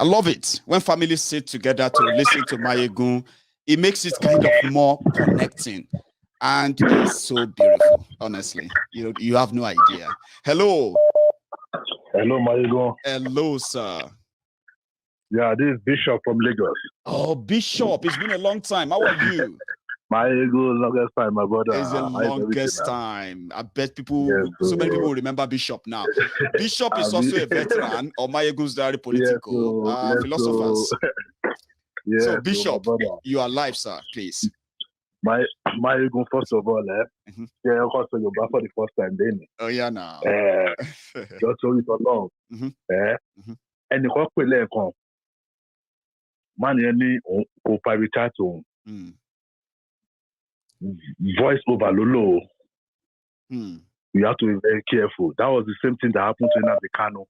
I love it when families sit together to listen to Mayegun. It makes it kind of more connecting, and it's so beautiful. Honestly, you have no idea. Hello. Hello, Mayegun. Hello, sir. Yeah, this is Bishop from Lagos. Oh, Bishop, it's been a long time. How are you? Mayegun, longest time, my brother. It's the longest time. I bet people, so many people remember Bishop now. Bishop is also a veteran of Mayegun's Diary Political philosophers. So, Bishop, you are live, sir, please. Mayegun, first of all, yeah, of course, you're back for the first time, then. Oh, yeah, now. Just so it's along. And the corporate level, man, any or private chat voice over Lolo. You have to be very careful. That was the same thing that happened to Nnamdi Kanu.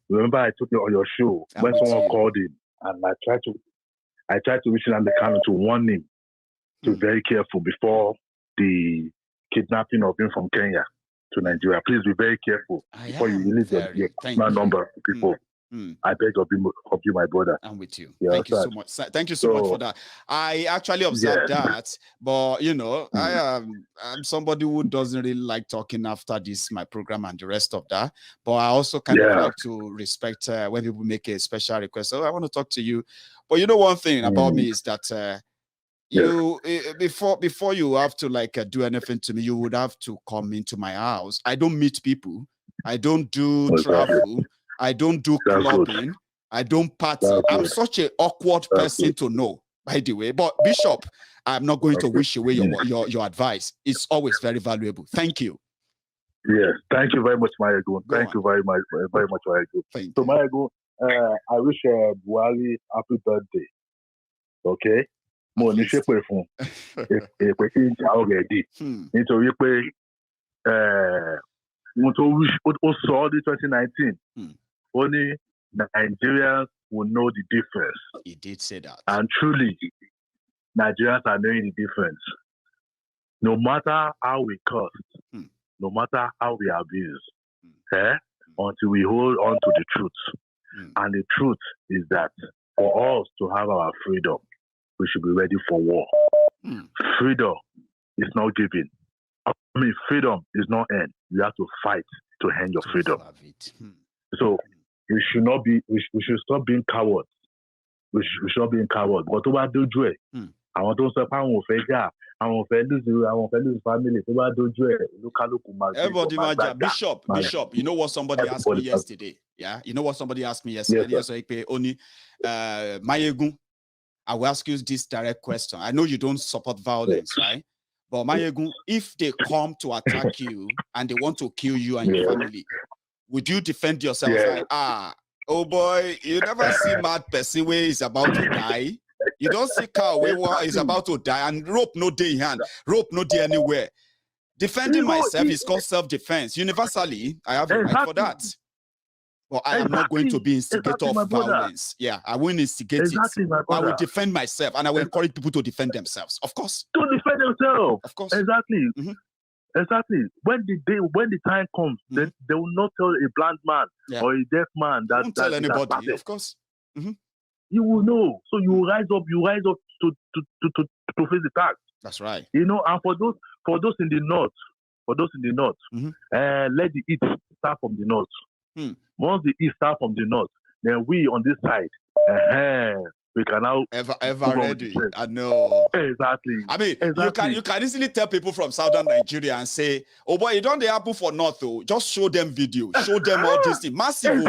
Remember, I took it on your show when someone called him, and I tried to reach Nnamdi Kanu to warn him to be very careful before the kidnapping of him from Kenya to Nigeria. Please be very careful before you release your number to people. I beg of you, my brother. I'm with you. Thank you so much. Thank you so much for that. I actually observed that, but I'm somebody who doesn't really like talking after this, my program and the rest of that. But I also kind of like to respect when people make a special request. So I want to talk to you. But one thing about me is that you before you have to do anything to me, you would have to come into my house. I don't meet people. I don't do travel. I don't do clubbing. I don't party. I'm such an awkward person to know, by the way. But Bishop, I'm not going to wish away your advice. It's always very valuable. Thank you. Yes, thank you very much, Mayegun. Thank you very much, Mayegun. So, Mayegun, I wish Buhari happy birthday. Okay? Mo ní ṣe pé fún èpè kí n jà already. Nítorí pé mo tó ó sọ ní 2019. Only Nigerians will know the difference. He did say that. And truly, Nigerians are knowing the difference. No matter how we cost, no matter how we abuse, until we hold on to the truth. And the truth is that for us to have our freedom, we should be ready for war. Freedom is not given. I mean, freedom is not earned. You have to fight to earn your freedom. So, we should stop being cowards. We should stop being cowards. But tó bá dójú ẹ̀, àwọn tó ń sọ pé àwọn ò fẹ́ jà, àwọn ò fẹ́ lose family, tó bá dójú ẹ̀, olúkálùkù máa gbé. Everybody maja. Bishop, you know what somebody asked me yesterday? Yeah? You know what somebody asked me yesterday? Yes, Mayegun, I will ask you this direct question. I know you don't support violence, right? But Mayegun, if they come to attack you and they want to kill you and your family, would you defend yourself like, oh boy, you never see mad person where he's about to die? You don't see cow where is about to die and rope no day in hand, rope no day anywhere. Defending myself is called self-defense. Universally, I have a right for that. But I am not going to be instigator of violence. Yeah, I won't instigate it. I will defend myself and I will encourage people to defend themselves. Of course. To defend themselves. Of course. Exactly. Exactly. When the time comes, they will not tell a blind man or a deaf man that. Won't tell anybody, of course. You will know. So you will rise up. You rise up to face the task. That's right. And for those in the north, let the heat start from the north. Once the heat start from the north, then we on this side, we can now ever ready. I know. Exactly. I mean, you can easily tell people from southern Nigeria and say, oh boy, it don't happen for north though. Just show them video, show them all this thing. Massive.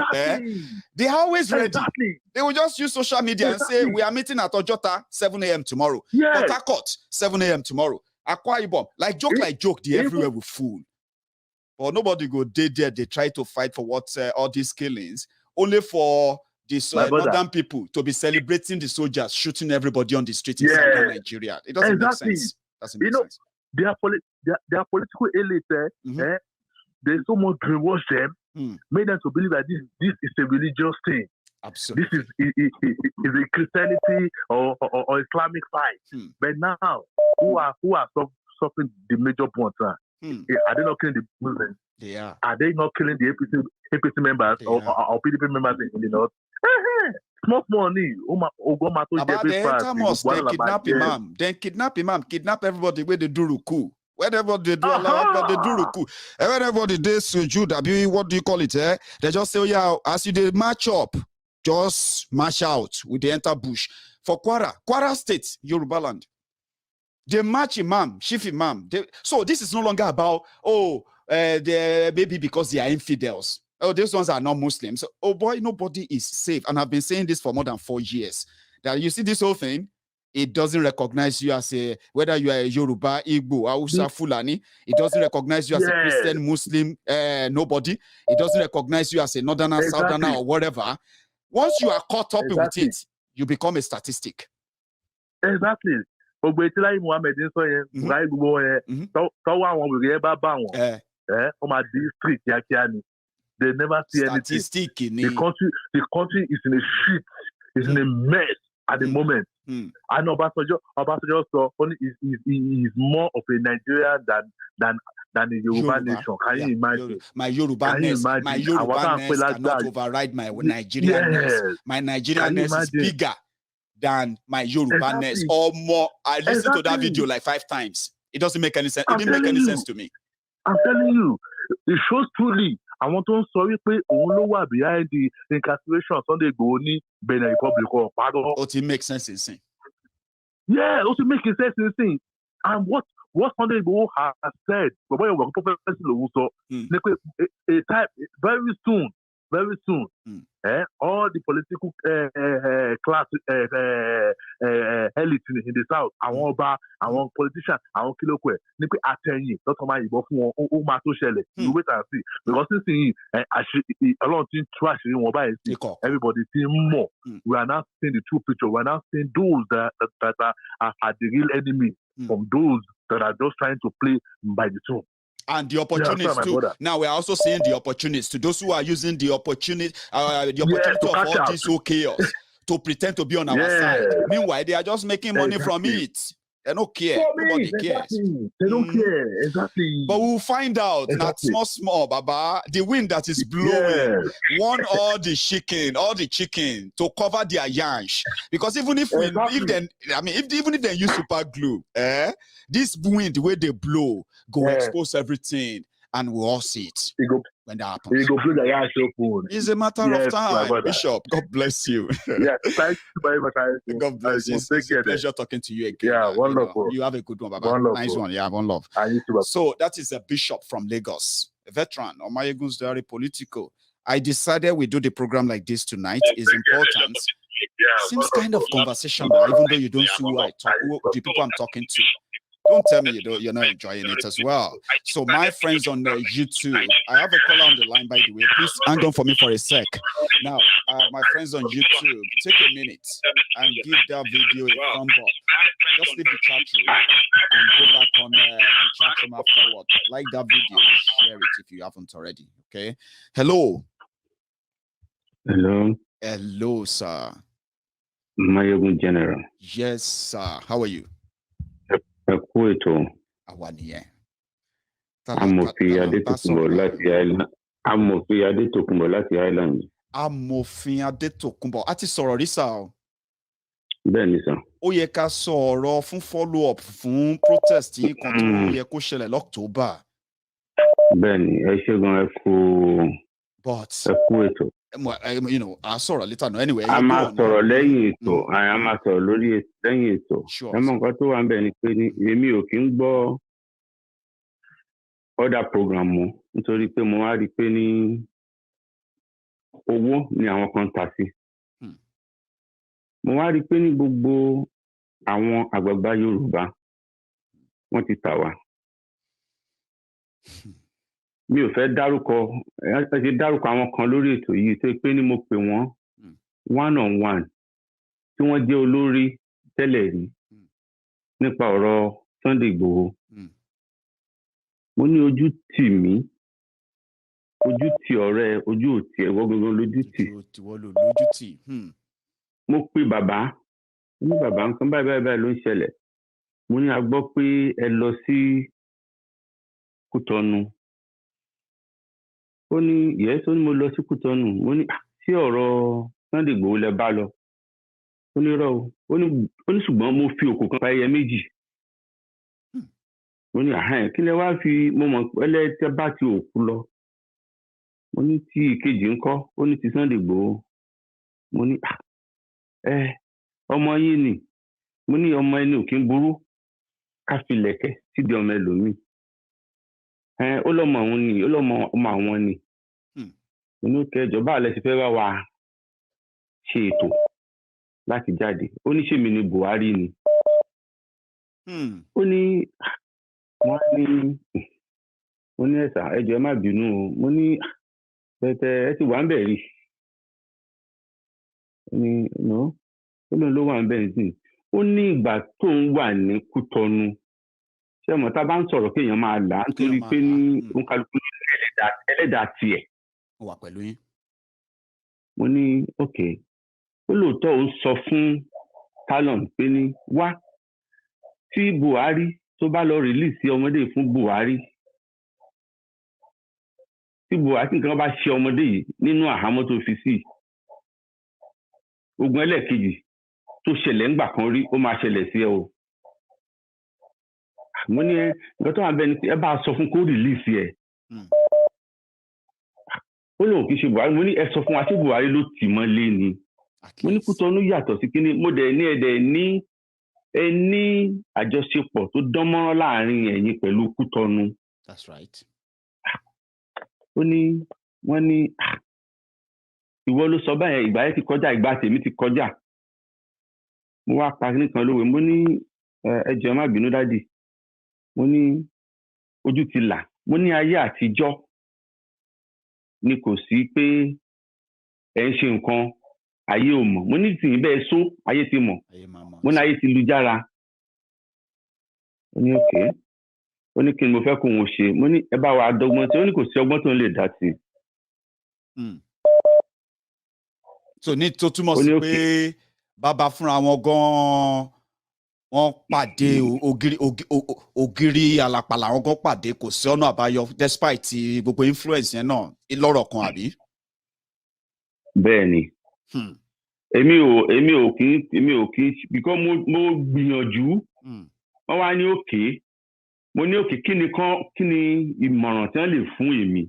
They are always ready. Exactly. They will just use social media and say, we are meeting at Ojota 7 a.m. tomorrow. Yes. Port Harcourt 7 a.m. tomorrow. Akwa Ibom. Like joke, they everywhere will fool. But nobody go there. They try to fight for what all these killings, only for these northern people to be celebrating the soldiers shooting everybody on the street in southern Nigeria. It doesn't make sense. Doesn't make sense. They are political elite. They so much brainwash them, made them to believe that this is a religious thing. Absolutely. This is a Christianity or Islamic fight. But now, who are suffering the major points? Are they not killing the Muslims? They are. Are they not killing the APC members or PDP members in the north? small money. Ogoma to about the enter mosque, then kidnap imam, kidnap everybody where they do ruku. Whenever they do Allah, they do ruku. And whenever they do sujood, what do you call it? They just say, yeah, as you did match up, just mash out with the enter bush. For Kwara State, Yoruba land, they match imam, chief imam. So this is no longer about, maybe because they are infidels. Oh, these ones are not Muslims. Oh boy, nobody is safe. And I've been saying this for more than 4 years. That you see this whole thing, it doesn't recognize you as whether you are a Yoruba, Igbo, Hausa, Fulani. It doesn't recognize you as a Christian, Muslim, nobody. It doesn't recognize you as a Northerner, Southerner, or whatever. Once you are caught up with it, you become a statistic. Exactly. They never see anything. The country is in a shit. It's in a mess at the moment. I know Obasanjo is more of a Nigerian than a Yoruba nation. Can you imagine? My Yoruba-ness cannot override my Nigerian-ness. My Nigerian-ness is bigger than my Yoruba-ness or more. I listened to that video like 5 times. It doesn't make any sense. It didn't make any sense to me. I'm telling you, it shows truly. I want to sorry pé òun ló wà behind the incarceration of Sunday Igboho ní Benin Republic or Pado. It makes sense in sin. Yeah, it makes sense in sin. And what Sunday Igboho has said, a time very soon, all the political class elite in the south, àwọn ọba, àwọn politicians, àwọn kílókù ẹ̀ ní pé àtẹ̀yìn lọ́tọ̀ máa yìnbọn fún wọn ó máa tó ṣẹlẹ̀. You wait and see. Because nísìnyí Ọlọ́run ti ń tú àṣírí wọn báyìí sí. Everybody ti ń mọ̀. We are now seeing the true picture. We are now seeing those that are the real enemy from those that are just trying to play by the tune. And the opportunities too. Now we're also seeing the opportunities to those who are using the opportunity of all this whole chaos to pretend to be on our side. Meanwhile, they are just making money from it. They don't care. Nobody cares. They don't care. Exactly. But we'll find out. Not small, Baba. The wind that is blowing want all the chicken to cover their yansh. Because even if even if they use super glue, this wind where they blow go expose everything, and we'll all see it when that happens. It's a matter of time, Bishop. God bless you. Yeah, thank you very much. God bless you. It's a pleasure talking to you again. Yeah, wonderful. You have a good one, Baba. Nice one. Yeah, one love. So that is a bishop from Lagos, a veteran, Omayegun's Diary Politico. I decided we do the program like this tonight. It's important. Seems kind of conversational, even though you don't see who I talk, the people I'm talking to. Don't tell me you're not enjoying it as well. So my friends on YouTube, I have a caller on the line, by the way. Please hang on for me for a sec. Now, my friends on YouTube, take a minute and give that video a thumb up. Just leave the chat room and go back on the chat room afterward. Like that video, share it if you haven't already. Okay. Hello. Hello. Hello, sir. Mayogun General. Yes, sir. How are you? Amòfin Adétòkunbọ̀ láti Island. Amòfin Adétòkunbọ̀. A ti sọ̀rọ̀ rí sà o. Bẹ́ẹ̀ ni sà. Ó yẹ ká sọ̀rọ̀ fún follow up fún protest yìí kan tó yẹ kó ṣẹlẹ̀ l'October. Bẹ́ẹ̀ ni, ẹ ṣé gan ẹ kú ètò. You know, I saw a little. Anyway, a máa sọ̀rọ̀ lẹ́yìn ètò, a máa sọ̀rọ̀ lórí lẹ́yìn ètò. Ẹ mọ̀ nǹkan tó wà ń bẹ̀ ni pé èmi ò kí ń gbọ́ other program mu nítorí pé mo wá rí pé ní owó ni àwọn kan tà sí. Mo wá rí pé ní gbogbo àwọn àgbààgbà Yorùbá wọ́n ti tà wá. Mi ò fẹ́ dárúkọ àwọn kan lórí ètò yìí tó pé ní mo pè wọ́n one on one tí wọ́n jẹ́ olórí tẹ́lẹ̀ rí nípa ọ̀rọ̀ Sunday Igboho. Mo ní ojú tì mí, ojú tì ọ̀rẹ́, ojú òtì ẹ̀wọ́ gangan lójú tì. Mo pe bàbá, ní bàbá nǹkan báyìí ló ń ṣẹlẹ̀. Mo ní a gbọ́ pé ẹ lọ sí Kútọ́nù. Ó ní yes, ó ní mo lọ sí Kútọ́nù. Mo ní sí ọ̀rọ̀ Sunday Igboho lẹ bá lọ ó ní rọ ó ní ṣùgbọ́n mo fi òkò kan pa ẹyẹ méjì mo ní àhán kí lẹ wá fi mo mọ̀ ẹlẹ́tẹ́ bá ti òkú lọ mo ní tí ìkejì ńkọ́ ó ní ti Sunday Igboho mo ní ọmọ yín ni mo ní ọmọ ẹni ò kí ń burú ká fi lẹ̀kẹ̀ síbi ọmọ ẹlòmíì ó lọ́mọ àwọn ni ó lọ́mọ ọmọ àwọn ni mo ní kẹjọba àlẹ́ ti fẹ́ bá wa ṣe ètò láti jáde ó ní ṣèmi ni Buhari ni ó ní wọ́n ní ẹ̀sà ẹjọ́ ẹ má bínú o mo ní tẹ́tẹ́ ẹ ti wà ń bẹ̀ rí ó ní no ó lóun ló wà ń bẹ̀ sí ó ní ìgbà tó ń wà ní Kútọ́nù ṣé ọmọ tá a bá ń sọ̀rọ̀ kéèyàn máa là á nítorí pé ní òǹkàlùkù ẹlẹ́dàá tiẹ̀. ó wà pẹ̀lú yín. mo ní ok ó lóòótọ́ ó sọ fún Talon pé ní wá tí Buhari tó bá lọ rìlíìsì ọmọdé fún Buhari tí Buhari tí nǹkan bá ṣe ọmọdé yìí nínú àhámọ́ tó fi sí ogun ẹlẹ́ẹ̀kejì tó ṣẹlẹ̀ ńgbà kan rí ó máa ṣẹlẹ̀ sí ẹ o. mo ní nǹkan tó wà bẹ́ẹ̀ ni ẹ bá sọ fún kó rìlíìsì ẹ. ó lóun kì í ṣe Buhari mo ní ẹ sọ fún wa ṣé Buhari ló tì mọ́lé ni. mo ní Kútọ́nù yàtọ̀ sí kínní mo dẹ̀ ní ẹ̀dẹ̀ ní ẹ ní àjọṣepọ̀ tó dán mọ́rán láàrin ẹ̀yin pẹ̀lú Kútọ́nù. That's right. ó ní wọ́n ní ìwọ ló sọ báyẹn ìgbà yẹn ti kọjá ìgbà tèmi ti kọjá. mo wá pa nìkan lówe mo ní ẹ jọ̀ọ́ má bínú dádì mo ní ojú ti là mo ní ayé àtijọ́ ni kò sí pé ẹ ń ṣe nǹkan ayé ò mọ̀ mo ní tìyín bẹ́ẹ̀ só ayé ti mọ̀ mo ní ayé ti lu jára ó ní òkè ó ní kí ni mo fẹ́ kó wọn ṣe mo ní ẹ bá wa dọ́gbọ́n tí ó ní kò sí ọgbọ́n tó ń lè dá sí. so ní tó túmọ̀ sí pé bàbá fúnra wọn gan-an wọ́n pàdé ògiri àlàpàlà wọn gan pàdé kò sí ọ̀nà àbáyọ despite gbogbo influence yẹn náà lọ́rọ̀ kan àbí. bẹ́ẹ̀ ni èmi ò kí because mo gbìyànjú wọ́n wá ní òkè mo ní òkè kí ni ìmọ̀ràn tí wọ́n lè fún èmi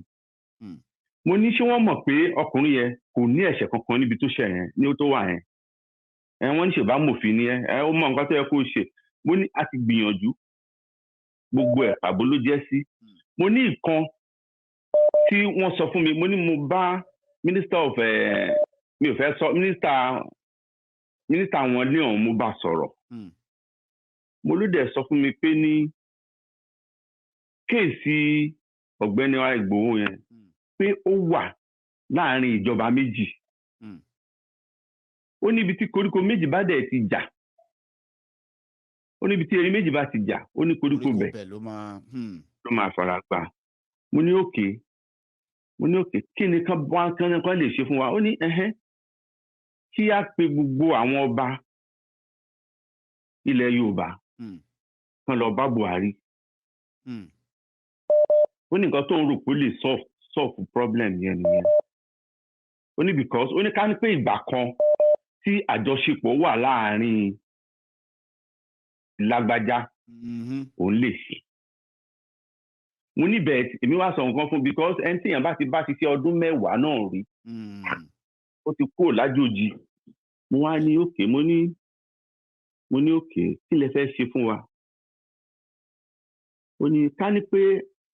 mo ní ṣé wọ́n mọ̀ pé ọkùnrin yẹn kò ní ẹ̀ṣẹ̀ kankan níbi tó ṣẹ̀ yẹn ní ó tó wà yẹn wọ́n ní ṣèbá mòfin ni ó mọ nǹkan tó yẹ kó ṣe mo ní a ti gbìyànjú gbogbo ẹ̀ pàbó ló jẹ́ sí mo ní ìkan tí wọ́n sọ fún mi mo ní mo bá minister of mi ò fẹ́ sọ minister wọn ní ọ̀hún mo bá sọ̀rọ̀ mo ló dẹ̀ sọ fún mi pé ní kéèsì ọ̀gbẹ́ni wa Ìgbòho yẹn pé ó wà láàrin ìjọba méjì ó níbi tí koríko méjì bá dẹ̀ ti jà ó níbi tí erin méjì bá ti jà ó ní koríko bẹ̀ ló máa fara pa mo ní òkè kí ni kan lè ṣe fún wa ó ní kí á pe gbogbo àwọn ọba ilẹ̀ Yorùbá kan lọ bá Buhari ó ní nǹkan tó ń rò pé ó lè solve problem yẹn nìyẹn ó ní because ó ní ká ní pé ìgbà kan tí àjọṣepọ̀ wà láàrin lágbájá òun lè ṣe mo ní bẹ́ẹ̀ èmi wá sọ nǹkan fún because ẹni tí èèyàn bá ti bá ṣiṣẹ́ ọdún 10 náà rí ó ti kúrò lájòjì mo wá ní òkè mo ní òkè kí lẹ fẹ́ ṣe fún wa ó ní ká ní pé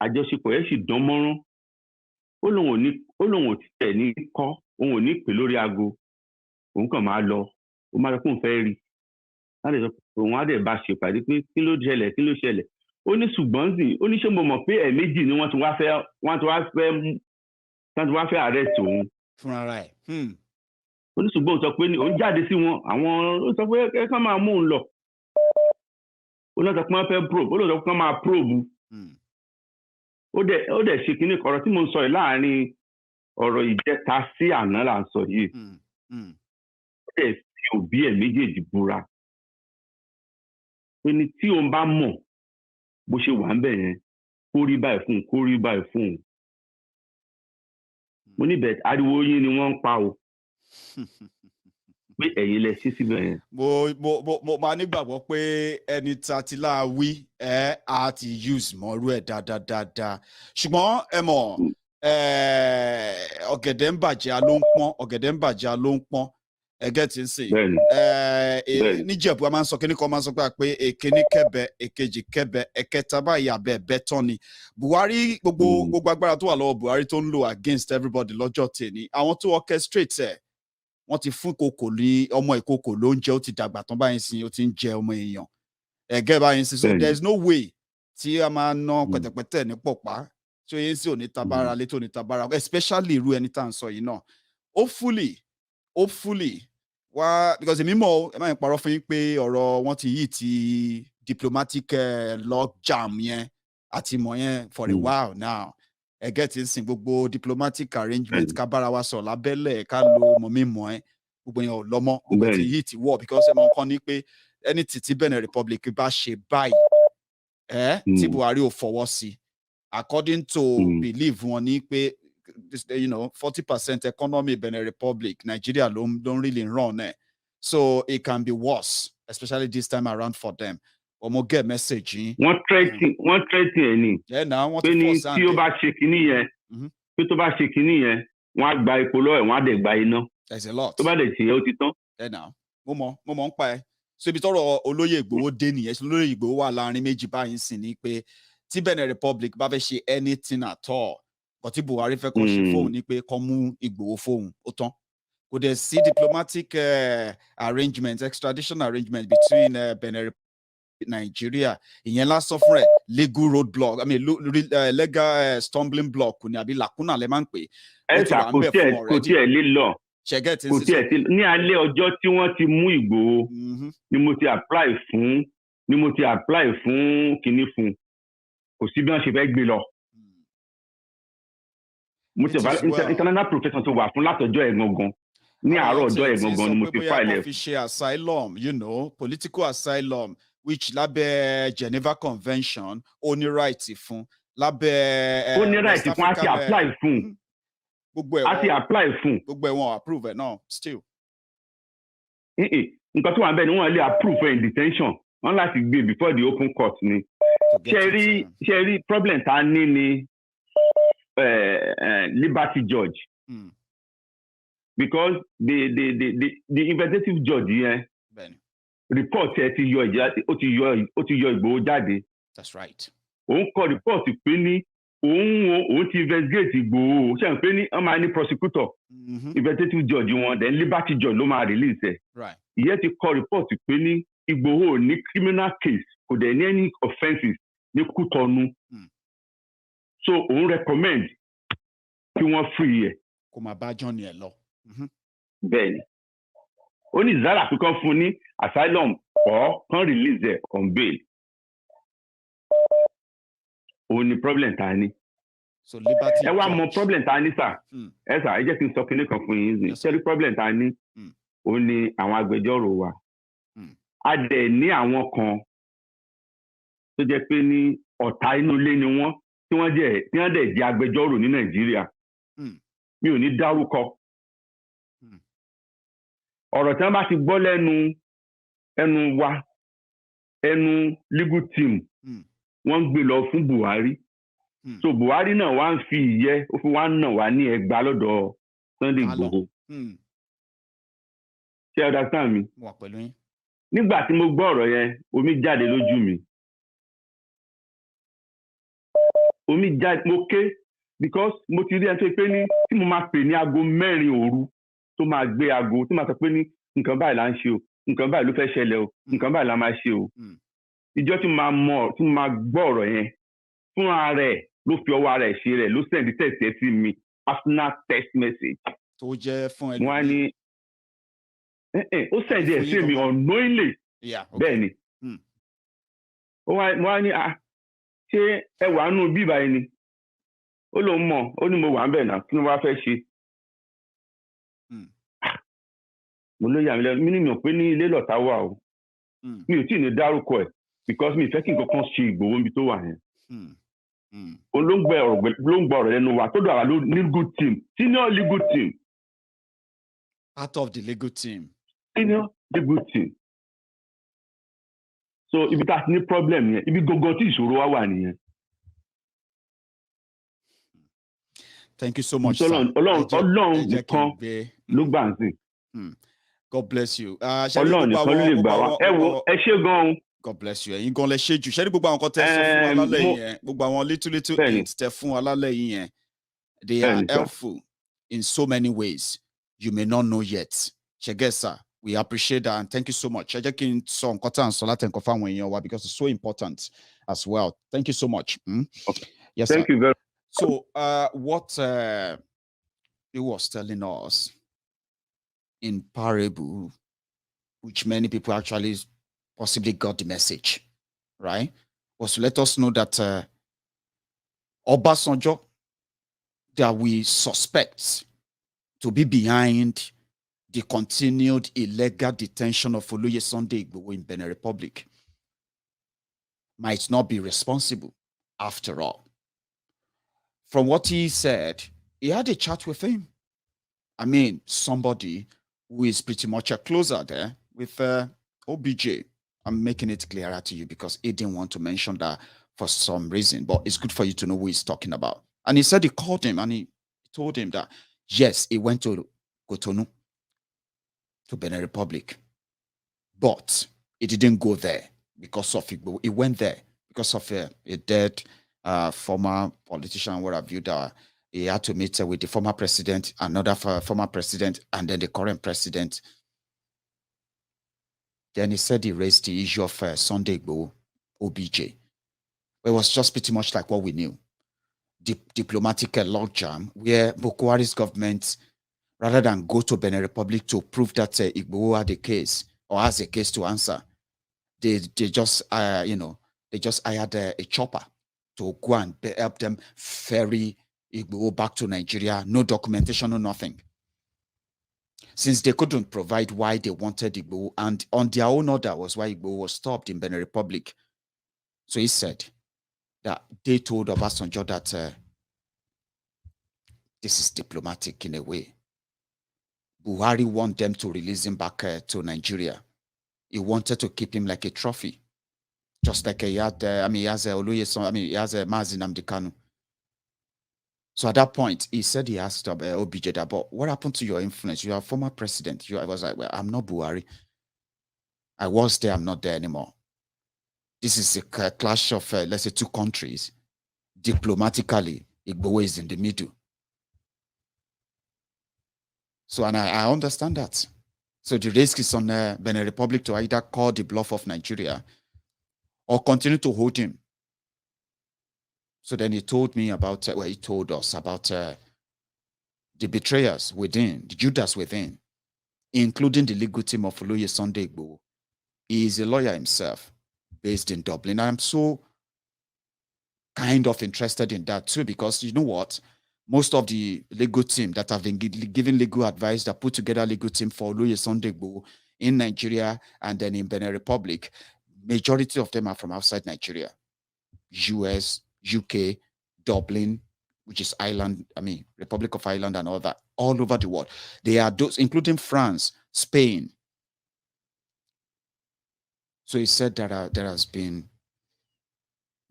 àjọṣepọ̀ yẹn sì dán mọ́rán ó lóun ò tẹ̀ ní kọ́ òun ò ní pè lórí aago òun kàn máa lọ ó máa lọ kóun fẹ́ rí òun á dẹ̀ bá ṣèpàdé pé kí ló ṣẹlẹ̀ ó ní ṣùgbọ́n sì ó ní ṣé mo mọ̀ pé ẹ̀ẹ̀mejì ni wọ́n ti wá fẹ́ arrest òun fúnra rẹ̀ ó ní ṣùgbọ́n ó sọ pé òun jáde sí wọn àwọn ó sọ pé ẹ kàn máa mú un lọ ó lọ sọ pé wọ́n fẹ́ probe ó lọ sọ pé wọ́n máa probe ó dẹ̀ ṣe kínní ọ̀rọ̀ tí mo ń sọ yìí láàrin ọ̀rọ̀ ìjẹta sí àná là ń sọ yìí ó dẹ̀ fi òbí ẹ̀ méjèèjì búra pé ní tí òun bá mọ̀ bó ṣe wà ń bẹ̀ yẹn kó rí báyìí fún un mo ní bẹ́ẹ̀ ariwo yín ni wọ́n ń pa o pé ẹ̀yin lẹ ṣí síbẹ̀ yẹn. mo máa nígbàgbọ́ pé ẹni tá ti láà wí á ti use mọ́rú ẹ̀ dáadáa ṣùgbọ́n ẹ mọ̀ ọ̀gẹ̀dẹ̀ ń bàjẹ́ ló ń pọ́n ọ̀gẹ̀dẹ̀ ń bàjẹ́ ló ń pọ́n ẹgẹ́ tí ń sè níjẹ̀bú a máa ń sọ kíní kan máa ń sọ pé èkéní kẹ́bẹ̀ èkejì kẹ́bẹ̀ ẹ̀kẹta báyìí abẹ́ ẹ̀bẹ́ tán ni Buhari gbogbo agbára tó wà lọ́wọ́ Buhari tó ń lò against everybody lọ́jọ́ tèmi àwọn tó orchestrate ẹ̀ wọ́n ti fún kòkò ní ọmọ ìkòkò lóúnjẹ ó ti dàgbà tán báyìí sí ó ti ń jẹ ọmọ èèyàn ẹ̀gẹ́ báyìí sí so there is no way tí a máa ná pẹ̀tẹ̀pẹ̀tẹ̀ ní pọ̀pá tí ó yẹn sí òní tabara létí òní tabara especially irú ẹni tá à ń sọ yìí náà hopefully wá because èmi mọ̀ ẹ máa ń parọ́ fún yín pé ọ̀rọ̀ wọn ti yí ti diplomatic log jam yẹn àti mọ̀ yẹn for a while now ẹgẹ́ ti ń sin gbogbo diplomatic arrangement ká bára wa sọ̀rọ̀ lábẹ́lẹ̀ ká lo mọ̀ mímọ̀ ẹ́ gbogbo yẹn ò lọ́mọ́ gbogbo ti yí ti wọ̀ because ẹ mọ̀ nǹkan ní pé ẹni tí Benin Republic bá ṣe báyìí tí Buhari ò fọwọ́ sí according to belief wọn ní pé 40% economy Benin Republic Nigeria don't really run it so it can be worse especially this time around for them ọmọ get message yín. wọ́n threaten ẹ̀ ní. pé ní tí ó bá ṣe kinní yẹn pé tó bá ṣe kinní yẹn wọ́n á gba epo lọ́wọ́ ẹ̀ wọ́n á dẹ̀ gba iná. there's a lot. tó bá dẹ̀ ṣe yẹn ó ti tán. mo mọ̀ ń pa ẹ́ so ibi tọ́rọ̀ olóyè Ìgbòho dé nìyẹn so olóyè Ìgbòho wà láàrin méjì báyìí sì ni pé tí Benin Republic bá fẹ́ ṣe anything at all kò tí Buhari fẹ́ kọ́ ṣe fóun ni pé kọ́ mú Ìgbòho fóun ó tán kò dẹ̀ sí diplomatic arrangement extradition arrangement between Benin Republic Nigeria ìyẹn lásán fún rẹ̀ legal road block legal stumbling block ni àbí lacuna lè máa ń pè é kò tiẹ̀ lé lọ kò tiẹ̀ ti ní alẹ́ ọjọ́ tí wọ́n ti mú Ìgbòho ni mo ti apply fún kinní fún kò sí bí wọ́n ṣe fẹ́ gbé lọ mo ti bá international profession tó wà fún látọjọ́ ẹ̀ gangan ní àárọ̀ ọjọ́ ẹ̀ gangan ni mo ti file ẹ̀. fi ṣe asylum political asylum which lábẹ́ Geneva Convention ó ní right fún lábẹ́ ó ní right fún àti apply fún gbogbo ẹ̀ àti apply fún gbogbo ẹ̀ wọ́n approve ẹ̀ náà still. nǹkan tó wà bẹ́ẹ̀ ni wọ́n lè approve in detention wọ́n láti gbé before the open court ni ṣe rí problem tá a ní ni Liberty Judge because the investigative judge yẹn report ẹ ti yọ Ìgbòho jáde. That's right. òun kọ report pé ní òun ti investigate Ìgbòho ṣe n pé ní wọ́n máa ní prosecutor investigative judge wọn then Liberty Judge ló máa release ẹ. ìyẹn ti kọ report pé ní Ìgbòho ní criminal case kò dẹ̀ ní any offences ní Kútọ̀nù so òun recommend kí wọ́n free ẹ̀. kò máa bá John yẹn lọ. bẹ́ẹ̀ni ó ní zara fi kàn fún ní asylum or kàn release ẹ̀ on bail. òun ni problem ta ni. so Liberty ẹ wá mọ problem ta ni sà ẹ sà ẹ jẹ́ kí n sọ kinní kan fún yín ní ṣẹ́rí problem ta ni òun ni àwọn agbẹjọ́rò wa a dẹ̀ ní àwọn kan tó jẹ́ pé ní ọ̀tá inú ilé ni wọ́n tí wọ́n dẹ̀ jẹ́ agbẹjọ́rò ní Nàìjíríà mi ò ní dárúkọ ọ̀rọ̀ tí wọ́n bá ti gbọ́ ẹnu wa ẹnu legal team wọ́n ń gbé lọ fún Buhari so Buhari náà wá ń fi ìyẹ́ ó fi wá ń nà wá ní ẹgbàá lọ́dọ̀ Sunday Igboho ṣé understand mi nígbà tí mo gbọ́ ọ̀rọ̀ yẹn omi jáde lójú mi mo ké because mo ti rí ẹni tó pé ní tí mo máa pè ní aago 4 òru tó máa gbé aago tó máa sọ pé ní nǹkan báyìí là ń ṣe o nǹkan báyìí ló fẹ́ ṣẹlẹ̀ o nǹkan báyìí la máa ṣe o ìjọ tí mo máa gbọ́ ọ̀rọ̀ yẹn fúnra rẹ̀ ló fi ọwọ́ ara ẹ̀ ṣe rẹ̀ ló send text ẹ̀ sí mi personal text message. tó jẹ́ fún ẹni. wọ́n á ní ó send ẹ̀ sí mi unknowingly bẹ́ẹ̀ ni wọ́n á ní ṣé ẹ wà nù bí báyìí ni ó lóun mọ̀ ó ní mo wà ń bẹ̀ náà kí ló wá fẹ́ ṣe. mo ló yà mí lẹ́nu mi ní mi ò pé ní ilé lọ́tà wà o mi ò tí ì ní dárúkọ ẹ̀ because mi ì fẹ́ kí nǹkan kan ṣe Ìgbòho níbi tó wà yẹn. òun ló ń gbọ́ ọ̀rọ̀ lẹ́nu wa tó dọ̀ àwa legal team senior legal team. part of the legal team. continue the good thing. So if that's no problem, if you go to ìṣòro. Thank you so much, sir. God bless you. God bless you. You gonna share you. Share gbogbo àwọn kan tẹ́ sọ fún wa lálẹ́ yẹn. Gbogbo àwọn little hints tẹ́ fún wa lálẹ́ yẹn. They are helpful in so many ways. You may not know yet. Shegesa, we appreciate that and thank you so much. Because it's so important as well. Thank you so much. Okay. Yes, thank you very much. So what he was telling us in parable, which many people actually possibly got the message, right? Was to let us know that Obasanjo, that we suspect to be behind the continued illegal detention of Oluye Sunday Igboho in Benin Republic, might not be responsible after all. From what he said, he had a chat with him. I mean, somebody who is pretty much a closer there with OBJ. I'm making it clearer to you because he didn't want to mention that for some reason, but it's good for you to know who he's talking about. And he said he called him and he told him that, yes, he went to Cotonou, to Benin Republic, but he didn't go there because of Igbo. He went there because of a dead former politician, what have you, that he had to meet with the former president, another former president, and then the current president. Then he said he raised the issue of Sunday Igboho, OBJ. It was just pretty much like what we knew. Diplomatic logjam, where Boko Haram's government, rather than go to Benin Republic to prove that Igboho had a case or has a case to answer, they just they just hired a chopper to go and help them ferry Igboho back to Nigeria. No documentation, no nothing. Since they couldn't provide why they wanted Igboho, and on their own order was why Igboho was stopped in Benin Republic. So he said that they told Obasanjo that this is diplomatic in a way. Buhari wanted them to release him back to Nigeria. He wanted to keep him like a trophy. Just like he had, he has Oluye, he has Mazi Nnamdi Kanu. So at that point, he said he asked OBJ that, but what happened to your influence? You are a former president. I was like, well, I'm not Buhari. I was there, I'm not there anymore. This is a clash of, let's say, two countries. Diplomatically, Igboho is in the middle. So, and I understand that. So the risk is on Benin Republic to either call the bluff of Nigeria or continue to hold him. So then he told me about, he told us about the betrayers within, the Judas within, including the legal team of Oluye Sunday Igboho. He is a lawyer himself, based in Dublin. I'm so kind of interested in that too, because you know what? Most of the legal team that have been given legal advice, that put together legal team for Oluye Sunday Igboho in Nigeria and then in Benin Republic, majority of them are from outside Nigeria. US, UK, Dublin, which is Ireland, Republic of Ireland and all that, all over the world. They are those, including France, Spain. So he said that there has been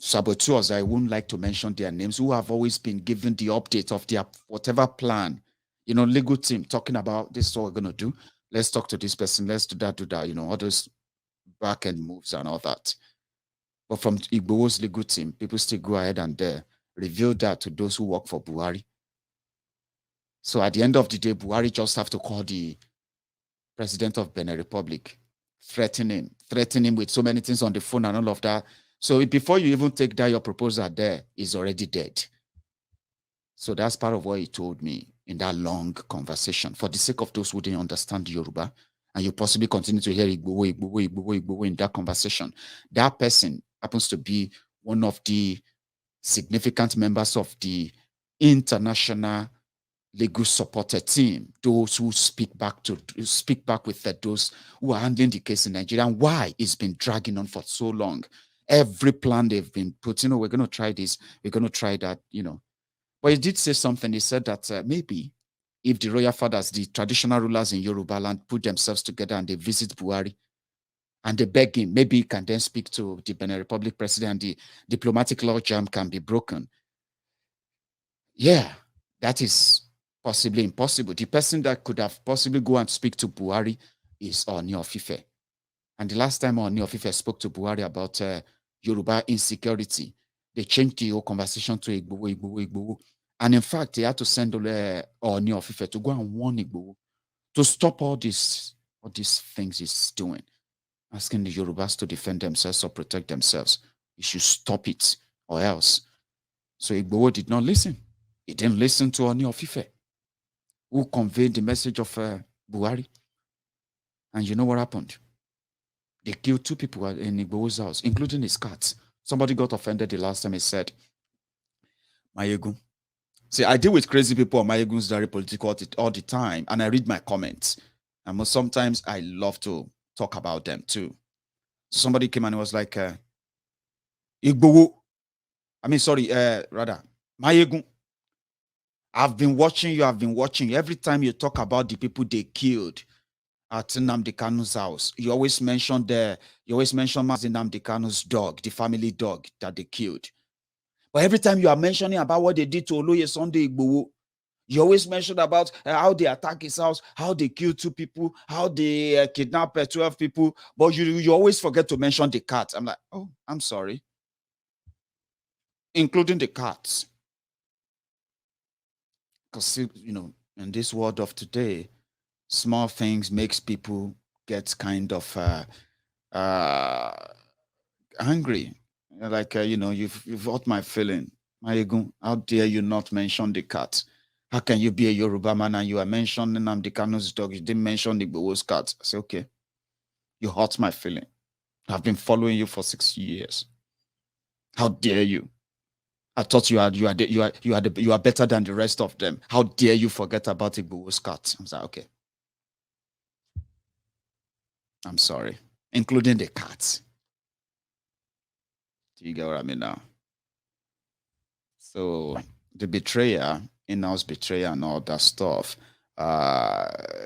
saboteurs, I wouldn't like to mention their names, who have always been given the update of their whatever plan. You know, legal team talking about this is what we're going to do. Let's talk to this person. Let's do that, you know, all those back end moves and all that. But from Igboho's legal team, people still go ahead and reveal that to those who work for Buhari. So at the end of the day, Buhari just have to call the president of Benin Republic, threaten him with so many things on the phone and all of that. So before you even take that, your proposal there is already dead. So that's part of what he told me in that long conversation. For the sake of those who didn't understand Yoruba, and you possibly continue to hear Igboho in that conversation, that person happens to be one of the significant members of the international legal supported team, those who speak back with those who are handling the case in Nigeria, and why it's been dragging on for so long. Every plan they've been put, we're going to try this, we're going to try that, But he did say something. He said that maybe if the royal fathers, the traditional rulers in Yoruba land, put themselves together and they visit Buhari and they beg him, maybe he can then speak to the Benin Republic president, the diplomatic logjam can be broken. Yeah, that is possibly impossible. The person that could have possibly go and speak to Buhari is Ooni of Ife. And the last time Ooni of Ife spoke to Buhari about Yoruba insecurity, they changed the whole conversation to Igboho. And in fact, they had to send Ooni of Ife to go and warn Igboho to stop all these things he's doing, asking the Yorubas to defend themselves or protect themselves. You should stop it or else. So Igboho did not listen. He didn't listen to Ooni of Ife, who conveyed the message of Buhari. And you know what happened? They killed 2 people in Igboho's house, including his cats. Somebody got offended the last time he said, Mayegun. See, I deal with crazy people on Mayegun's Diary Political all the time, and I read my comments. And sometimes I love to talk about them too. Somebody came and was like, Igboho. Mayegun. I've been watching you. Every time you talk about the people they killed at Nnamdi Kanu's house, you always mention Mazi Nnamdi Kanu's dog, the family dog that they killed. But every time you are mentioning about what they did to Oloye Sunday Igboho, you always mention about how they attack his house, how they killed 2 people, how they kidnapped 12 people, but you always forget to mention the cats. I'm like, oh, I'm sorry. Including the cats. Because, you know, in this world of today, small things makes people get kind of angry. Like, you know, you've hurt my feeling. Mayegun, how dare you not mention the cat? How can you be a Yoruba man and you are mentioning Nnamdi Kanu's dog? You didn't mention the Igboho's cat. I say, okay, you hurt my feeling. I've been following you for 6 years. How dare you? I thought you are better than the rest of them. How dare you forget about Igboho's cat? I was like, okay. I'm sorry, including the cats. Do you get what I mean now? So the betrayer, in-house betrayer and all that stuff,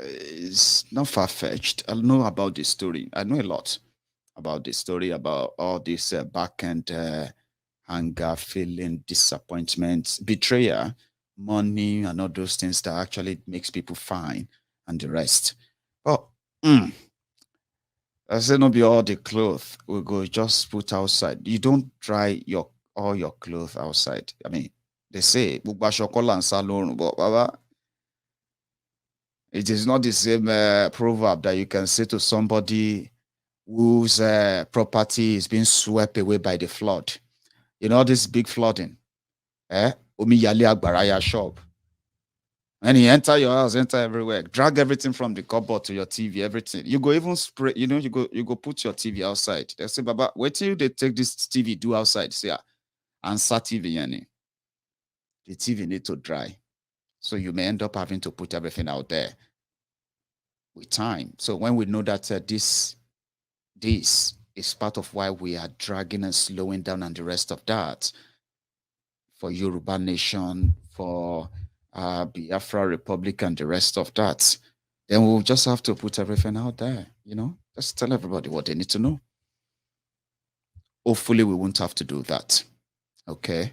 is not far-fetched. I know about this story. I know a lot about this story, about all this back-end anger, feeling, disappointment, betrayal, money, and all those things that actually makes people fine and the rest. But I say, not be all the clothes we go just put outside. You don't dry all your clothes outside. I mean, they say, but Baba, it is not the same proverb that you can say to somebody whose property is being swept away by the flood. You know, this big flooding. Omi Yali Agbaraya shop. And you enter your house, enter everywhere, drag everything from the cupboard to your TV, everything. You go even spray, you know, you go put your TV outside. They say, Baba, wait till they take this TV do outside. Say, answer TV, yani. The TV need to dry. So you may end up having to put everything out there with time. So when we know that this is part of why we are dragging and slowing down and the rest of that for Yoruba Nation, for Biafra Republic and the rest of that, then we'll just have to put everything out there, you know, just tell everybody what they need to know. Hopefully we won't have to do that. Okay.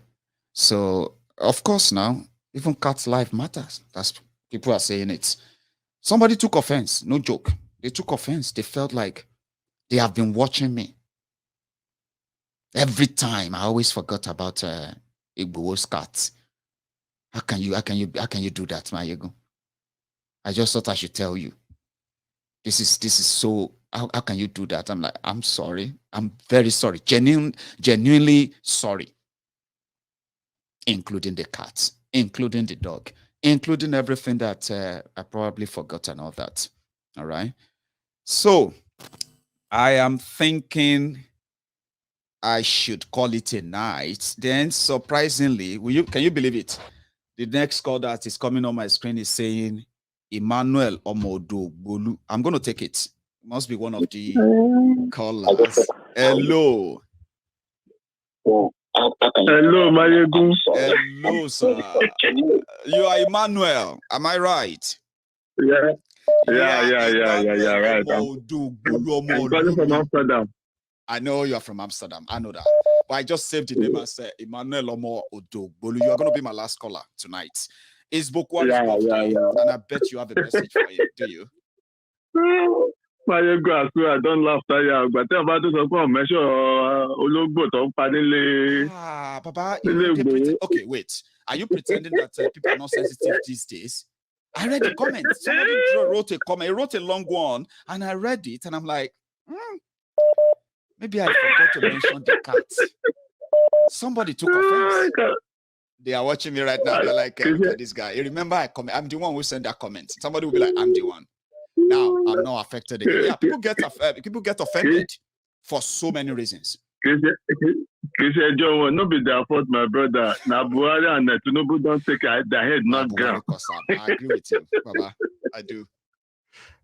So of course now, even cat's life matters. That's people are saying it. Somebody took offense, no joke. They took offense. They felt like they have been watching me. Every time I always forgot about Igboho's cat. How can you do that, Mayegun? I just thought I should tell you. This is so, how can you do that? I'm like, I'm sorry. I'm very sorry. Genuinely sorry. Including the cats, including the dog, including everything that I probably forgot and all that. All right. So I am thinking I should call it a night. Then surprisingly, can you believe it? The next call that is coming on my screen is saying Emmanuel Omodo Bolu. I'm going to take it. It must be one of the callers. Hello. Hello, Mayegun. Hello, sir. You are Emmanuel. Am I right? Yeah. Yeah, right. I'm calling from Amsterdam. I know you are from Amsterdam. I know that. But I just saved the name and said Emmanuel Omo Odogbolu. You are going to be my last caller tonight. It's Bokwari's birthday, and I bet you have a message for him. Do you? Mayegun, I swear I don't laugh at you. But tell about this measure Ologbo to Padile. Papa, okay, wait. Are you pretending that people are not sensitive these days? I read the comment. Somebody wrote a comment. He wrote a long one, and I read it, and I'm like, maybe I forgot to mention the cat. Somebody took offense. They are watching me right now. They're like, look at this guy. You remember I'm the one who sent that comment. Somebody will be like, I'm the one. Now I'm not affected again. Yeah, people get offended for so many reasons. John, not be their fault, my brother. Now Buhari and Tinubu don't take their head not ground. I agree with you, Baba. I do.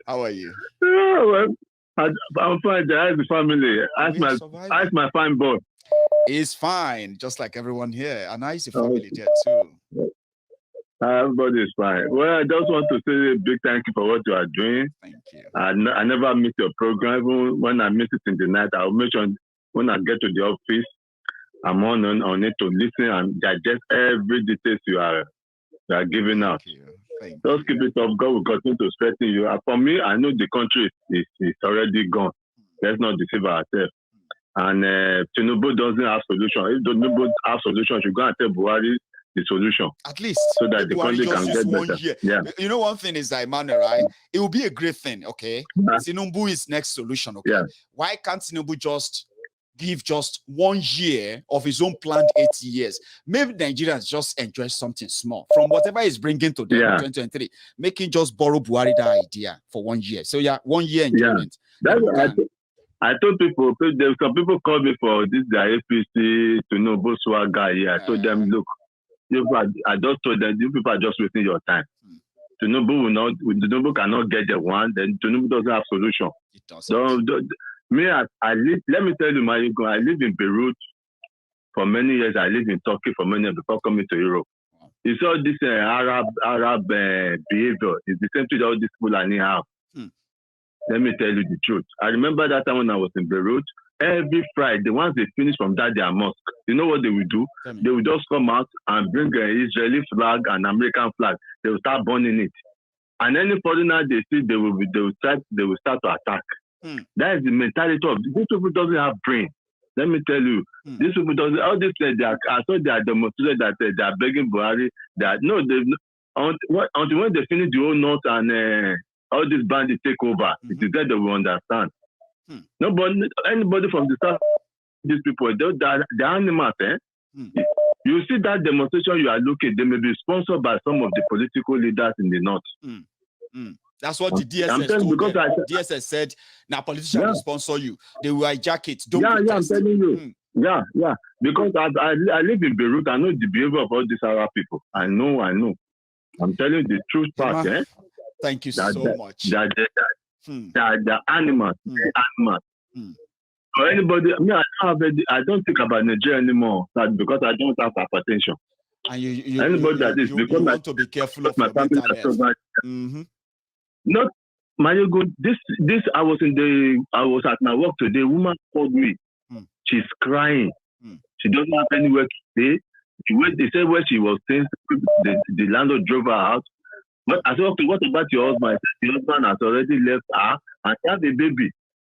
How are you? I'm fine. How's the family? Ask my fine boy. He's fine, just like everyone here. And how's the family there too? Everybody is fine. Well, I just want to say a big thank you for what you are doing. Thank you. I never miss your program. Even when I miss it in the night, I'll make sure when I get to the office, I'm on it to listen and digest every details you are giving out. Just keep it up. God will continue to strengthen you. For me, I know the country is already gone. Let's not deceive ourselves. And Tinubu doesn't have solution. If Tinubu have solution, you go and tell Buhari the solution. At least so that the country can get better. Yeah. You know, one thing is that, Emmanuel, right? It will be a great thing, okay? Tinubu is next solution, okay? Why can't Tinubu just give just 1 year of his own planned 8 years? Maybe Nigerians just enjoy something small from whatever he's bringing to them in 2023. Making just borrow Buhari that idea for 1 year. So 1 year enjoyment. That's I told people, some people call me for this the APC Tinubu swagger here. I told them, look, I just told them, you people are just wasting your time. Tinubu cannot get the one, then Tinubu doesn't have solution. It doesn't. I live, let me tell you, I live in Beirut for many years. I lived in Turkey for many years before coming to Europe. Wow. It's all this Arab behavior. It's the same thing that all these people have. Let me tell you the truth. I remember that time when I was in Beirut, every Friday, once they finish from their mosque, you know what they will do? They will just come out and bring an Israeli flag and American flag. They will start burning it. And any foreigner they see, they will start to attack. That is the mentality of these people. Doesn't have brain. Let me tell you, these people doesn't. All this I thought they are demonstrated that they are begging Buhari. Until when they finish the whole north and all these bandits take over, it is that they will understand. Anybody from the south, these people, the animals. You see that demonstration you are looking, they may be sponsored by some of the political leaders in the north. That's what the DSS told them. DSS said, now politicians will sponsor you. They will hijack it. Don't protest. I'm telling you. Yeah. Because I live in Beirut. I know the behavior of all these Arab people. I know. I'm telling you the truth part. Thank you so much. The animals. For anybody, I don't think about Nigeria anymore because I don't have hypertension. And you want to be careful of my mental health. Not Mayegun. This I was at my work today. A woman called me. She's crying. She doesn't have anywhere to stay. They said where she was staying, the landlord drove her out. But I said, okay, what about your husband? The husband has already left her and she has a baby.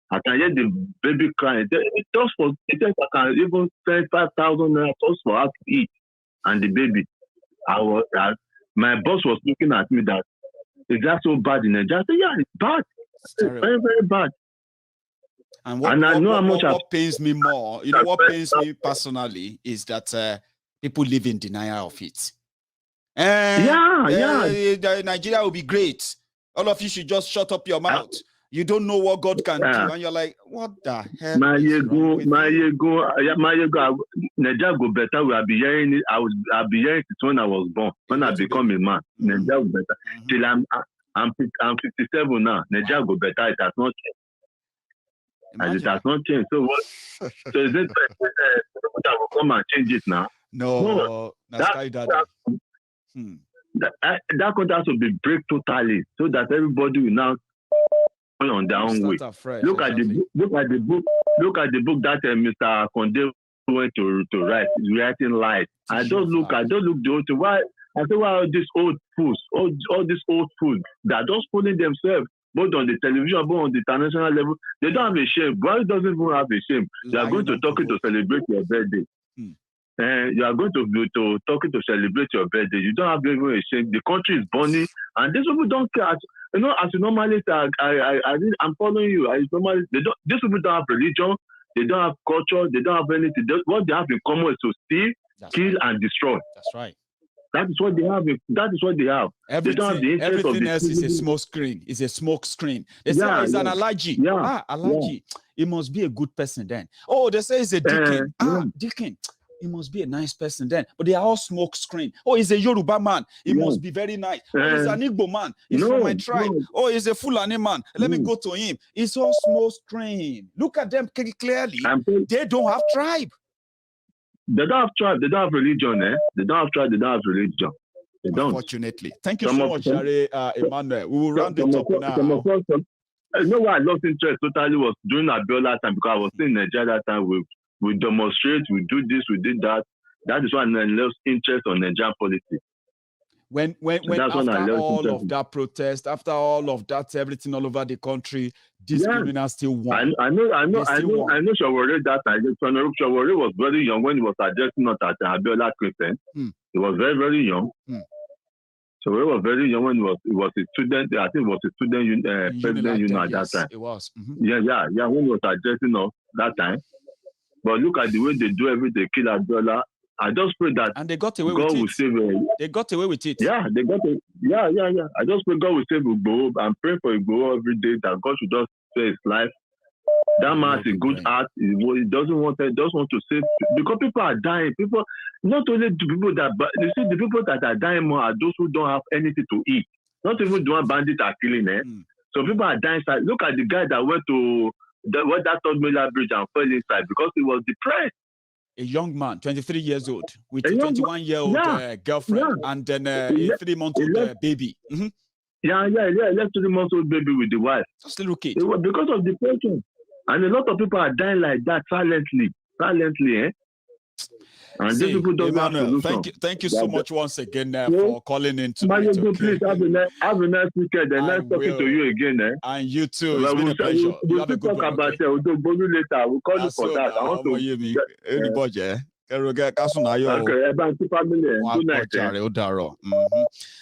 I can hear the baby crying. It says I can even spend 5,000 naira just for her to eat and the baby. My boss was looking at me that, is that so bad in Nigeria? I said, yeah, it's bad. It's very, very bad. And I know how much what pains me more, you know, what pains me personally is that people live in denial of it. Nigeria will be great. All of you should just shut up your mouth. You don't know what God can do, and you're like, what the hell? Nigeria go better. I'll be hearing it. I'll be hearing it when I was born. When I become a man, Nigeria go better. Till I'm 57 now. Nigeria go better. It has not changed. And it has not changed. So what? So is it that will come and change it now. No, that contract will be break totally, so that everybody will now go on their own way. Look at the book that Mr. Conde went to write. He's writing lies. I just look the whole thing. Why all these old fools, all these old fools that are just fooling themselves, both on the television, both on the international level, they don't have a shame. Buhari doesn't even have a shame. You are going to Turkey to celebrate your birthday. You are going to Turkey to celebrate your birthday. You don't have even a shame. The country is burning, and these people don't care. You know, as you normally say, I'm following you. These people don't have religion. They don't have culture. They don't have anything. What they have in common is to steal, kill, and destroy. That's right. That is what they have. That is what they have. Everything else is a smoke screen. It's a smoke screen. They say it's an allergy. Allergy. It must be a good person then. Oh, they say it's a deacon. Deacon. He must be a nice person then. But they are all smoke screen. Oh, he's a Yoruba man. He must be very nice. Oh, he's an Igbo man. He's from my tribe. Oh, he's a Fulani man. Let me go to him. It's all smoke screen. Look at them clearly. They don't have tribe. They don't have tribe. They don't have religion. They don't have tribe. They don't have religion. They don't. Unfortunately. Thank you so much, Jare Emmanuel. We will round it up now. You know why I lost interest totally was during Abiola time, because I was in Nigeria that time. We demonstrate, we do this, we did that. That is why I lost interest on Nigerian politics. When after all of that protest, after all of that, everything all over the country, these criminals still won. I know Shawore that time. Shawore was very young when he was addressing us at Abiola Christian. He was very, very young. Shawore was very young when he was a student. I think he was a student president union at that time. It was. When he was addressing us that time. But look at the way they do everything, kill Abiola. I just pray that and they got away God will save They got away with it. Yeah, they got it. Yeah. I just pray God will save Igboho. I'm praying for Igboho every day that God should just save his life. That man has a good heart. He doesn't want to save, because people are dying. People, not only the people that, but you see, the people that are dying more are those who don't have anything to eat. Not even the one bandits are killing. So people are dying. Look at the guy that went to that Third Mainland Bridge and fell inside because he was depressed. A young man, 23 years old, with a 21-year-old girlfriend, and then a 3-month-old baby. He left 3-month-old baby with the wife. Just a little kid. It was because of depression. And a lot of people are dying like that silently. And these people don't have solution. Thank you so much once again for calling in tonight. Please have a nice weekend. And nice talking to you again. And you too. It's been a pleasure. We'll talk about Odogbolu later. We'll call you for that. I want to.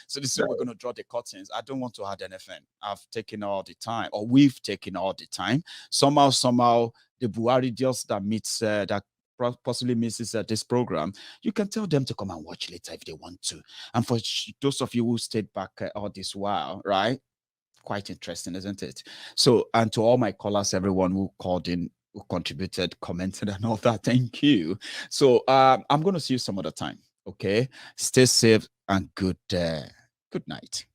So this is where we're going to draw the curtains. I don't want to add anything. I've taken all the time, or we've taken all the time. Somehow, the Buhari deals that meets that possibly misses this program, you can tell them to come and watch later if they want to. And for those of you who stayed back all this while, right? Quite interesting, isn't it? So, and to all my callers, everyone who called in, who contributed, commented, and all that, thank you. So, I'm going to see you some other time. Okay, stay safe and good night.